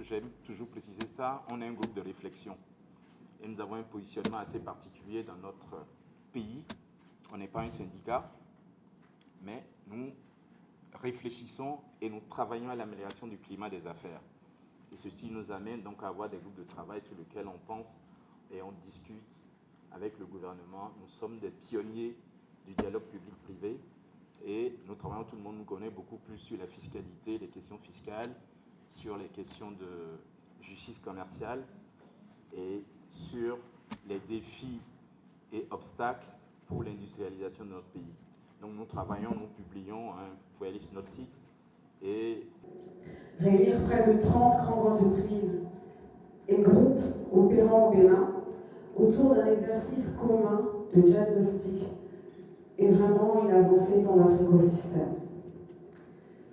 j'aime toujours préciser ça, on est un groupe de réflexion. Et nous avons un positionnement assez particulier dans notre pays. On n'est pas un syndicat, mais nous réfléchissons et nous travaillons à l'amélioration du climat des affaires. Et ceci nous amène donc à avoir des groupes de travail sur lesquels on pense et on discute avec le gouvernement. Nous sommes des pionniers du dialogue public-privé et nous travaillons, tout le monde nous connaît, beaucoup plus sur la fiscalité, les questions fiscales, sur les questions de justice commerciale et sur les défis et obstacles pour l'industrialisation de notre pays. Donc nous travaillons, nous publions, vous pouvez aller sur notre site et réunir près de 30 grandes entreprises et groupes opérant au Bénin autour d'un exercice commun de diagnostic est vraiment une avancée dans notre écosystème.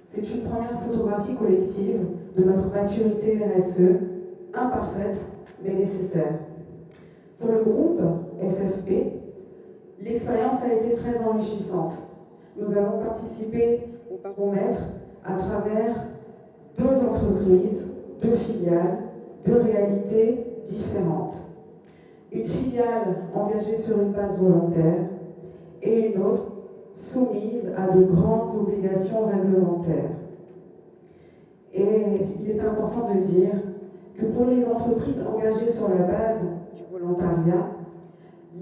C'est une première photographie collective de notre maturité RSE, imparfaite mais nécessaire. Pour le groupe SFP, l'expérience a été très enrichissante. Nous avons participé au baromètre à travers 2 entreprises, 2 filiales, 2 réalités différentes. Une filiale engagée sur une base volontaire et une autre soumise à de grandes obligations réglementaires. Et il est important de dire que pour les entreprises engagées sur la base du volontariat,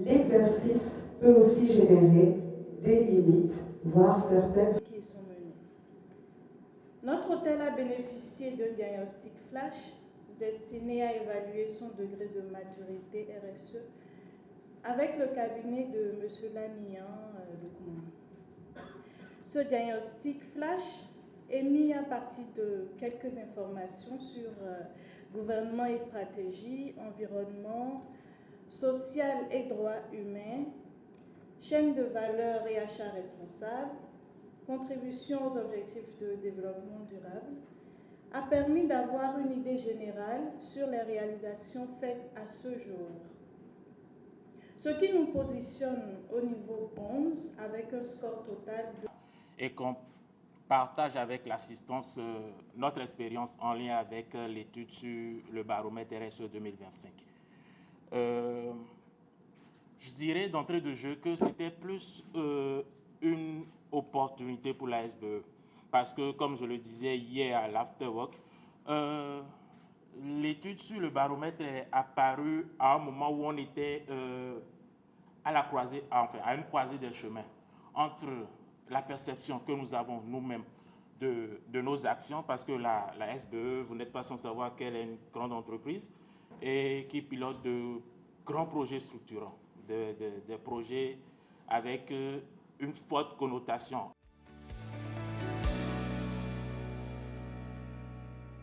l'exercice peut aussi générer des limites, voire certaines qui sont menées. Notre hôtel a bénéficié d'un diagnostic flash destiné à évaluer son degré de maturité RSE avec le cabinet de M. Lanian Lukman. Ce diagnostic flash est mis à partir de quelques informations sur gouvernement et stratégie, environnement, social et droits humains, chaîne de valeur et achat responsable, contribution aux objectifs de développement durable, a permis d'avoir une idée générale sur les réalisations faites à ce jour. Ce qui nous positionne au niveau 11 avec un score total de... Et qu'on partage avec l'assistance notre expérience en lien avec l'étude sur le baromètre RSE 2025. Je dirais d'entrée de jeu que c'était plus une opportunité pour la SBE. Parce que, comme je le disais hier à l'Afterwork, l'étude sur le baromètre est apparue à un moment où on était à la croisée, enfin, à une croisée des chemins entre la perception que nous avons nous-mêmes de nos actions, parce que la SBE, vous n'êtes pas sans savoir qu'elle est une grande entreprise et qui pilote de grands projets structurants, des projets avec une forte connotation.